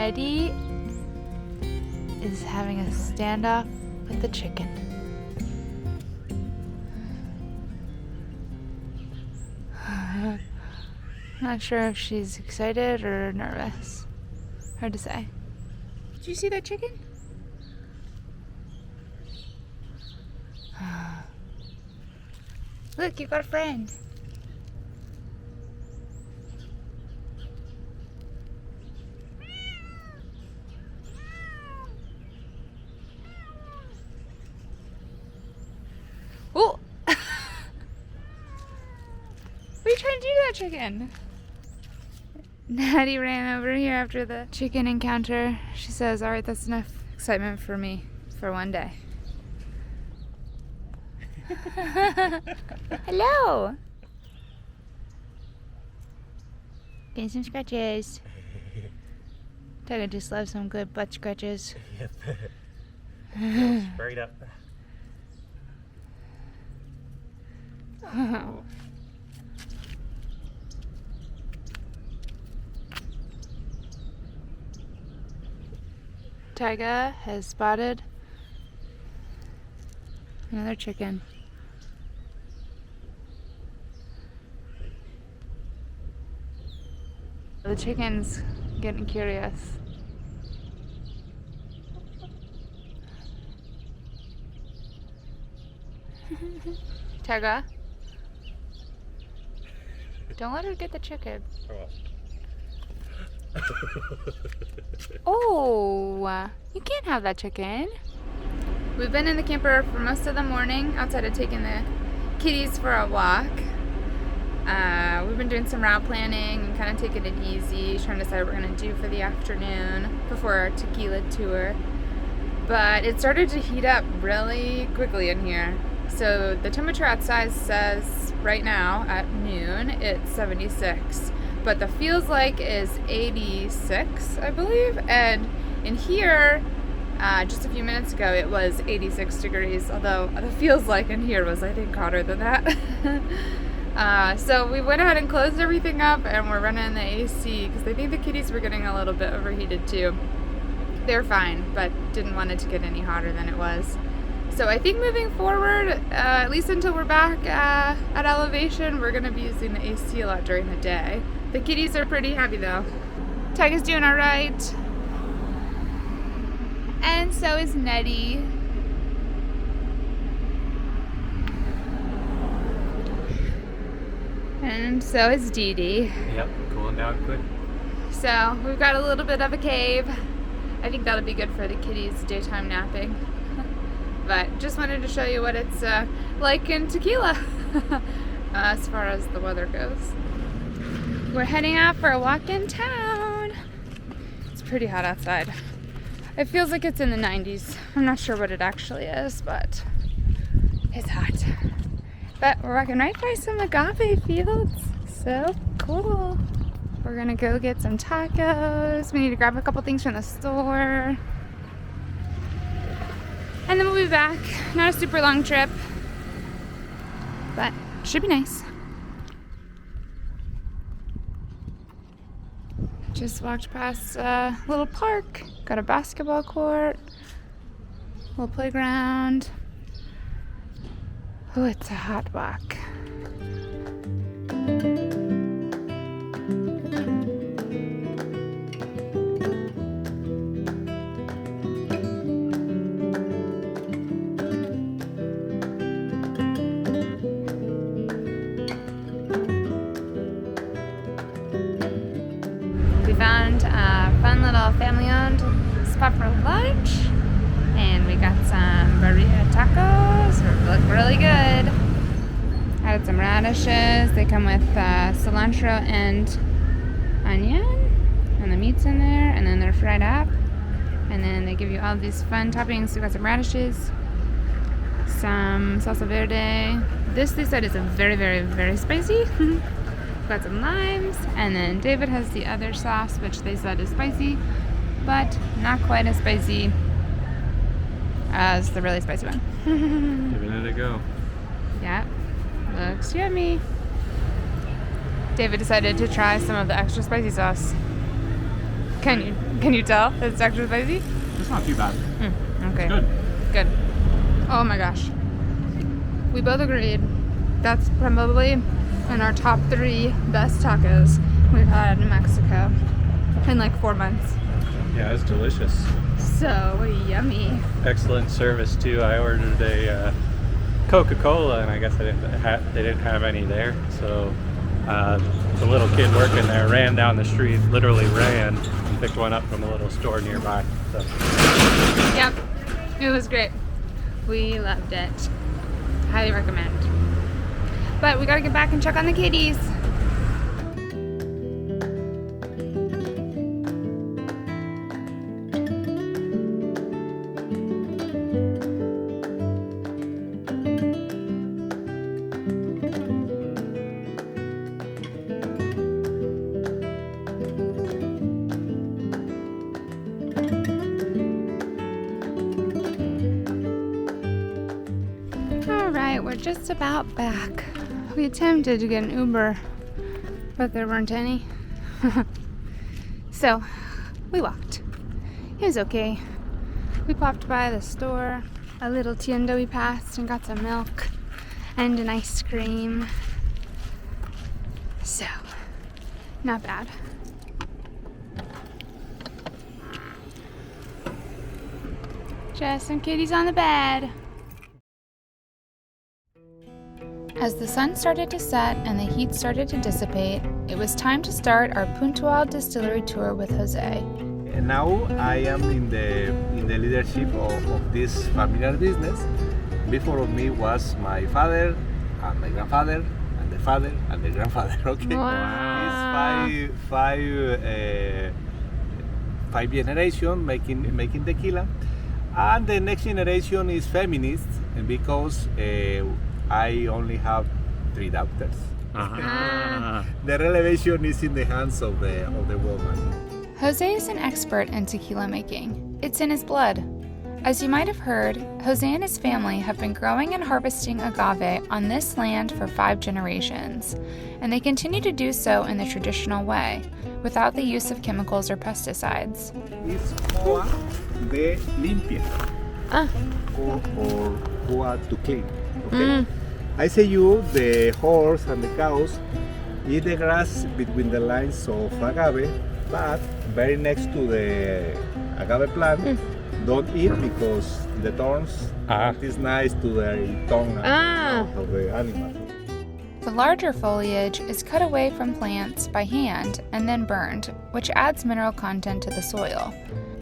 Nettie is having a standoff with the chicken. I'm not sure if she's excited or nervous. Hard to say. Did you see that chicken? Look, you got a friend. Oh! What are you trying to do to that chicken? Natty ran over here after the chicken encounter. She says, all right, that's enough excitement for me for one day. Hello! Getting some scratches. Tiger just loves some good butt scratches. Yep. Sprayed up. Oh. Tyga has spotted another chicken. The chicken's getting curious. Tyga, don't let her get the chicken. Oh, you can't have that chicken. We've been in the camper for most of the morning outside of taking the kitties for a walk. We've been doing some route planning and kind of taking it easy, trying to decide what we're going to do for the afternoon before our Tequila tour. But it started to heat up really quickly in here. So the temperature outside says right now at noon it's 76. But the feels like is 86, I believe. And in here, just a few minutes ago, it was 86 degrees. Although the feels like in here was, I think, hotter than that. So we went ahead and closed everything up, and we're running the AC because I think the kitties were getting a little bit overheated too. They're fine, but didn't want it to get any hotter than it was. So I think moving forward, at least until we're back at elevation, we're going to be using the AC a lot during the day. The kitties are pretty happy though. Tyga's doing all right. And so is Nettie. And so is Dee Dee. Yep, cooling down quick. So we've got a little bit of a cave. I think that'll be good for the kitties' daytime napping. But just wanted to show you what it's like in Tequila as far as the weather goes. We're heading out for a walk in town. It's pretty hot outside. It feels like it's in the 90s. I'm not sure what it actually is, but it's hot. But we're walking right by some agave fields. So cool. We're gonna go get some tacos. We need to grab a couple things from the store. And then we'll be back. Not a super long trip, but should be nice. Just walked past a little park. Got a basketball court, little playground. Oh, it's a hot walk. We found a fun little family-owned spot for lunch, and we got some burrito tacos. They look really good. Added some radishes. They come with cilantro and onion, and the meat's in there, and then they're fried up, and then they give you all these fun toppings. We got some radishes, some salsa verde. This they said is a very, very, very spicy. Got some limes, and then David has the other sauce, which they said is spicy, but not quite as spicy as the really spicy one. Giving it a go. Yeah, looks yummy. David decided to try some of the extra spicy sauce Can you tell it's extra spicy? It's not too bad. Okay. It's good. Good. Oh my gosh. We both agreed that's probably in our top 3 best tacos we've had in Mexico in like 4 months. Yeah, it's delicious. So yummy. Excellent service too. I ordered a Coca-Cola, and I guess they didn't have any there. So the little kid working there ran down the street, literally ran, and picked one up from a little store nearby. So. Yep, it was great. We loved it. Highly recommend. But we gotta get back and check on the kitties. Alright, we're just about back. We attempted to get an Uber, but there weren't any. So, we walked. It was okay. We popped by the store, a little tienda we passed, and got some milk and an ice cream. So, not bad. Just some kitties on the bed. As the sun started to set and the heat started to dissipate, it was time to start our Puntual Distillery tour with Jose. Now I am in the leadership of this familiar business. Before of me was my father and my grandfather and the father and the grandfather. Okay, Wow. It's five generation making tequila, and the next generation is feminist, because I only have 3 daughters. Uh-huh. The revelation is in the hands of the woman. Jose is an expert in tequila making. It's in his blood. As you might have heard, Jose and his family have been growing and harvesting agave on this land for 5 generations, and they continue to do so in the traditional way, without the use of chemicals or pesticides. It's Coa de limpia, or Coa to clean. Okay? I say you, the horse and the cows eat the grass between the lines of agave, but very next to the agave plant, don't eat because the thorns is nice to the tongue of the animal. The larger foliage is cut away from plants by hand and then burned, which adds mineral content to the soil.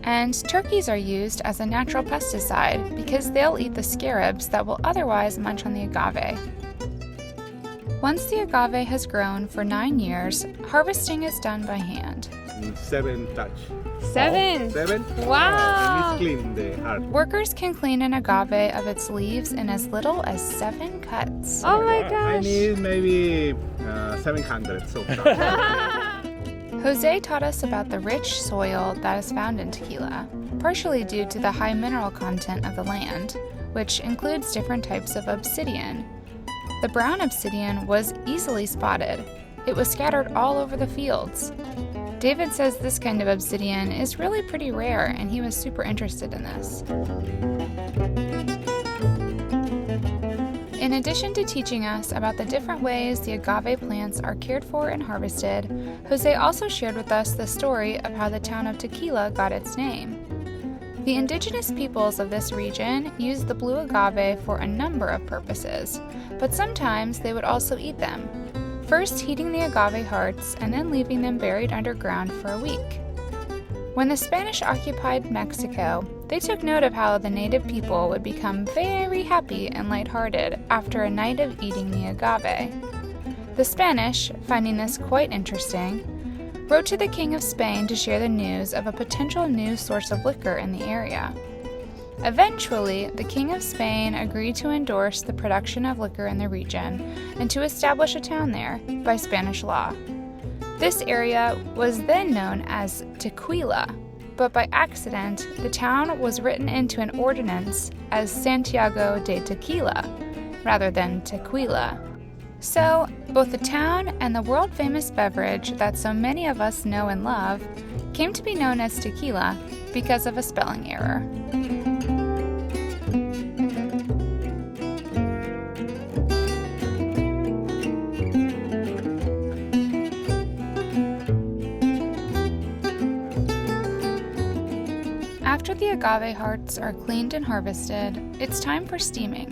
And turkeys are used as a natural pesticide because they'll eat the scarabs that will otherwise munch on the agave. Once the agave has grown for 9 years, harvesting is done by hand. 7 touch. 7? 7? Wow! And it's clean the heart. Workers can clean an agave of its leaves in as little as 7 cuts. Oh my I gosh. need maybe 700. So Jose taught us about the rich soil that is found in tequila, partially due to the high mineral content of the land, which includes different types of obsidian. The brown obsidian was easily spotted. It was scattered all over the fields. David says this kind of obsidian is really pretty rare, and he was super interested in this. In addition to teaching us about the different ways the agave plants are cared for and harvested, Jose also shared with us the story of how the town of Tequila got its name. The indigenous peoples of this region used the blue agave for a number of purposes, but sometimes they would also eat them, first heating the agave hearts and then leaving them buried underground for a week. When the Spanish occupied Mexico, they took note of how the native people would become very happy and lighthearted after a night of eating the agave. The Spanish, finding this quite interesting, wrote to the King of Spain to share the news of a potential new source of liquor in the area. Eventually, the King of Spain agreed to endorse the production of liquor in the region and to establish a town there by Spanish law. This area was then known as Tequila, but by accident, the town was written into an ordinance as Santiago de Tequila, rather than Tequila. So, both the town and the world-famous beverage that so many of us know and love came to be known as tequila because of a spelling error. After the agave hearts are cleaned and harvested, it's time for steaming,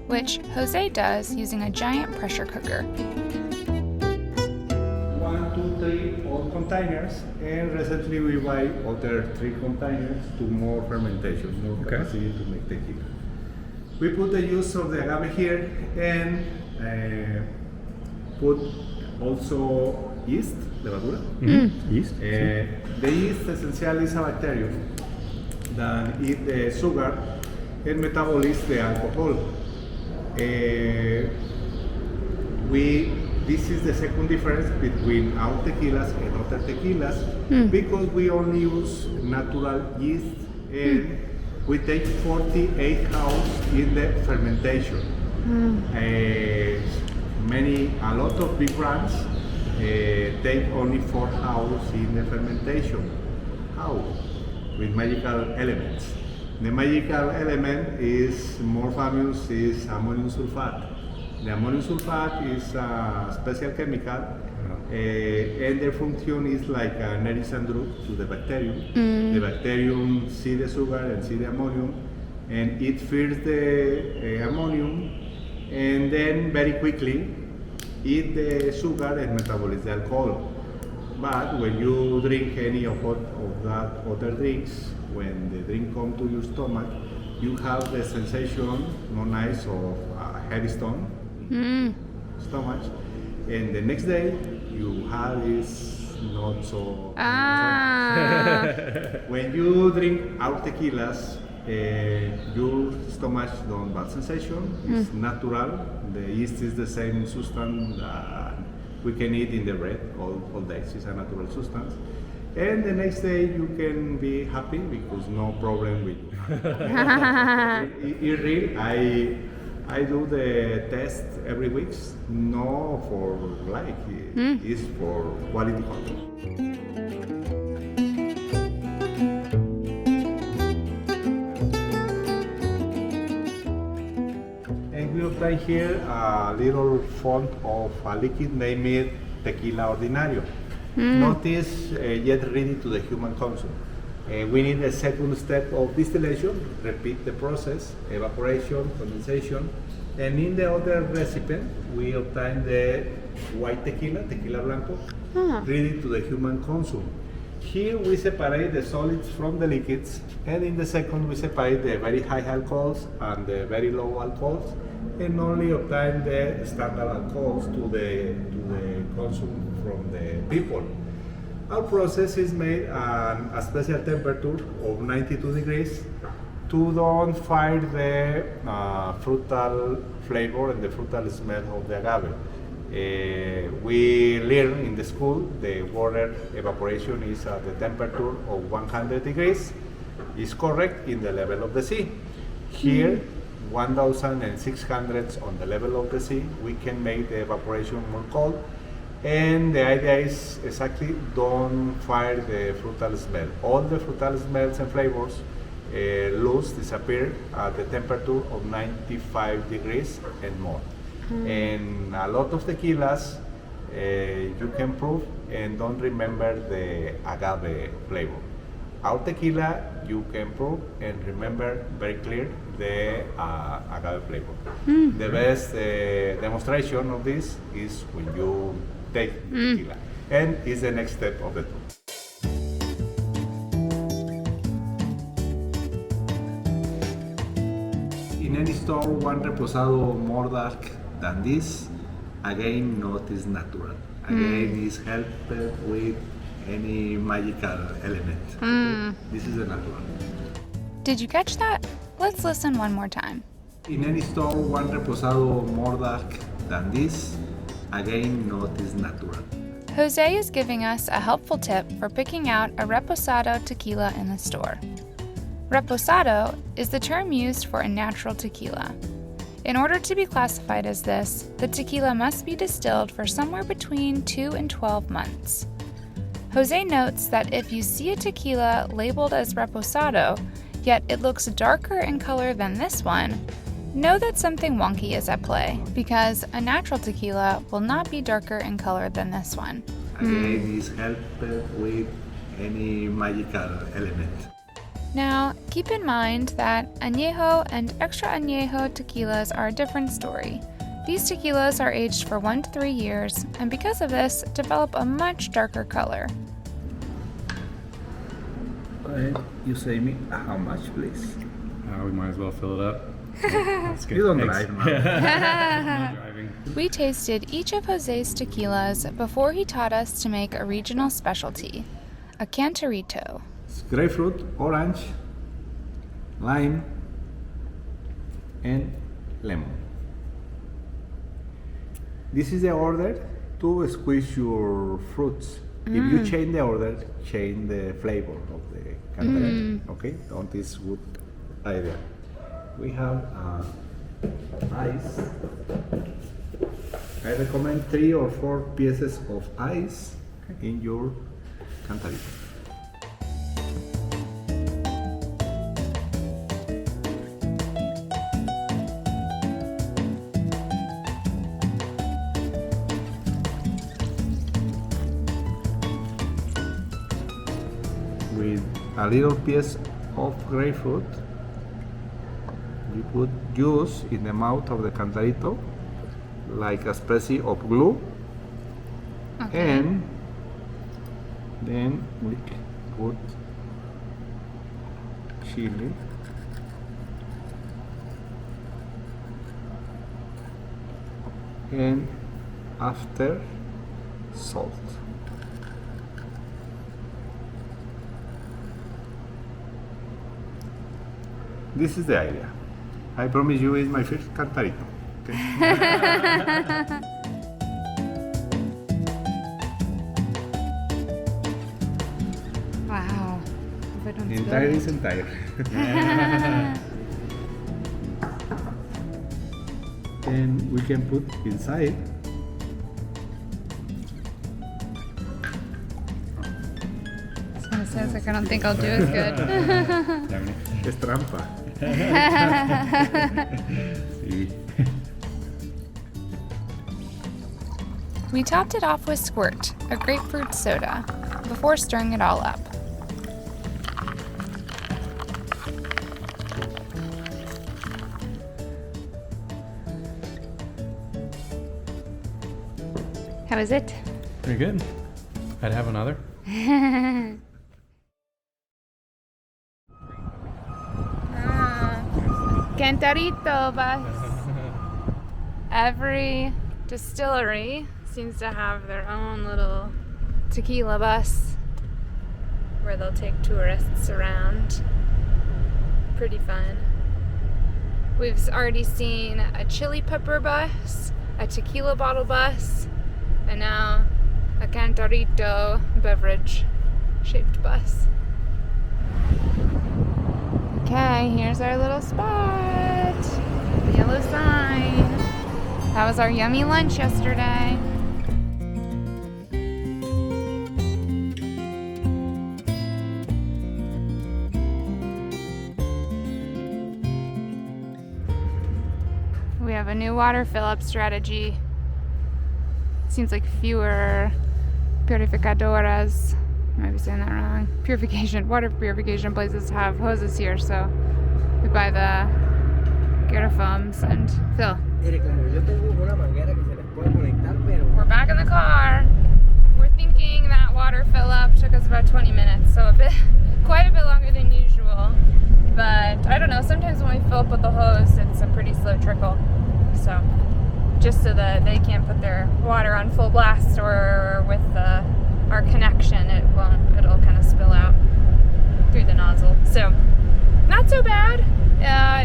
which Jose does using a giant pressure cooker. 1, 2, 3 old containers, and recently we buy other 3 containers to more fermentation, more capacity to make tequila. We put the juice of the agave here and put also yeast, levadura. Yeast. The yeast essentially is a bacterium that eat the sugar and metabolize the alcohol. This is the second difference between our tequilas and other tequilas because we only use natural yeast and we take 48 hours in the fermentation. A lot of big brands take only 4 hours in the fermentation. How? With magical elements. The magical element is more famous is ammonium sulfate. The ammonium sulfate is a special chemical and their function is like a nourishing drug to the bacterium. The bacterium see the sugar and see the ammonium and it feeds the ammonium and then very quickly eat the sugar and metabolize the alcohol. But when you drink any of that other drinks, when the drink comes to your stomach, you have the sensation, no nice, of a heavy stomach, and the next day you have is not so. When you drink our tequilas, your stomach don't bad sensation. It's natural. The yeast is the same substance we can eat in the bread all days. It's a natural substance. And the next day you can be happy because no problem with it. Real, I do the test every week, no for like, it's for quality control. Obtain here a little font of a liquid named Tequila Ordinario. Not is yet ready to the human consumption. We need a second step of distillation, repeat the process, evaporation, condensation, and in the other recipe we obtain the white tequila, tequila blanco, ready to the human consumption. Here we separate the solids from the liquids, and in the second we separate the very high alcohols and the very low alcohols, and only obtain the standard alcohols to the consume from the people. Our process is made at a special temperature of 92 degrees to don't fire the fruital flavor and the fruital smell of the agave. We learn in the school the water evaporation is at the temperature of 100 degrees. Is correct in the level of the sea. Here, 1,600 on the level of the sea, we can make the evaporation more cold. And the idea is exactly don't fire the fruital smell. All the fruital smells and flavors disappear at the temperature of 95 degrees and more. And a lot of tequilas you can prove and don't remember the agave flavor. Our tequila you can prove and remember very clear the agave flavor. The best demonstration of this is when you take tequila, and is the next step of the tour. In any store, one reposado more dark than this, again, not is natural. Again, is helped with any magical element. This is the natural. Did you catch that? Let's listen one more time. In any store, one reposado more dark than this, again, not is natural. Jose is giving us a helpful tip for picking out a reposado tequila in the store. Reposado is the term used for a natural tequila. In order to be classified as this, the tequila must be distilled for somewhere between 2 and 12 months. Jose notes that if you see a tequila labeled as reposado, yet it looks darker in color than this one, know that something wonky is at play, because a natural tequila will not be darker in color than this one. Again, it's helped with any magical element. Now, keep in mind that añejo and extra añejo tequilas are a different story. These tequilas are aged for 1 to 3 years, and because of this, develop a much darker color. You say me how much, please? We might as well fill it up. That's good. You don't Thanks. drive, man. No driving. We tasted each of Jose's tequilas before he taught us to make a regional specialty, a cantarito. It's grapefruit, orange, lime, and lemon. This is the order to squeeze your fruits. If you change the order, change the flavor of the cantarito. Okay, don't is good idea. We have ice. I recommend 3 or 4 pieces of ice in your cantarito. With a little piece of grapefruit, you put juice in the mouth of the cantarito like a species of glue, and then we put chili, and after salt. This is the idea. I promise you it's my first cantarito. Okay? Wow. Entire is entire. And we can put inside Sounds like I don't think I'll do as good. es trampa. Sí. We topped it off with Squirt, a grapefruit soda, before stirring it all up. How is it? Pretty good. I'd have another. Cantarito bus. Every distillery seems to have their own little tequila bus where they'll take tourists around. Pretty fun. We've already seen a chili pepper bus, a tequila bottle bus, and now a cantarito beverage shaped bus. Okay, here's our little spot. The yellow sign. That was our yummy lunch yesterday. We have a new water fill-up strategy. Seems like fewer purificadoras. I might be saying that wrong. Water purification places have hoses here, so we buy the Girafoams and fill. We're back in the car. We're thinking that water fill up took us about 20 minutes, so quite a bit longer than usual. But I don't know, sometimes when we fill up with the hose, it's a pretty slow trickle. So just so that they can't put their water on full blast or with our connection, it'll kind of spill out through the nozzle. So not so bad.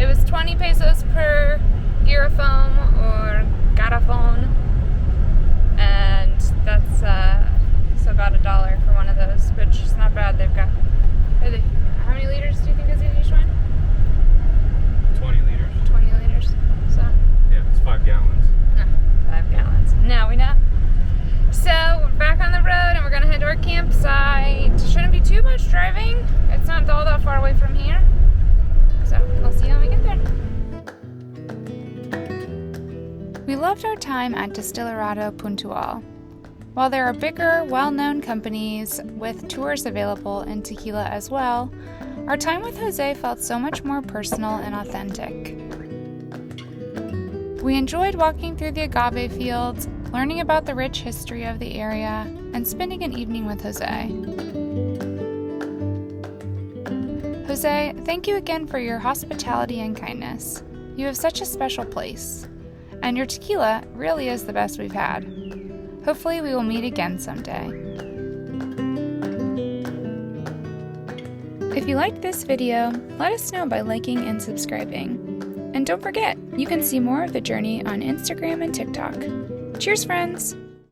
It was 20 pesos per Girafoam or Garrafon, and that's so about $1 for one of those, which is not bad. They've got, how many liters do you think is in each one? 20 liters. 20 liters. So Yeah, it's 5 gallons. 5 gallons. Now we know. So we're back on the road and we're gonna head to our campsite. loved our time at Destillerado Puntual. While there are bigger, well-known companies with tours available in Tequila as well, our time with Jose felt so much more personal and authentic. We enjoyed walking through the agave fields, learning about the rich history of the area, and spending an evening with Jose. Jose, thank you again for your hospitality and kindness. You have such a special place, and your tequila really is the best we've had. Hopefully we will meet again someday. If you liked this video, let us know by liking and subscribing. And don't forget, you can see more of the journey on Instagram and TikTok. Cheers, friends!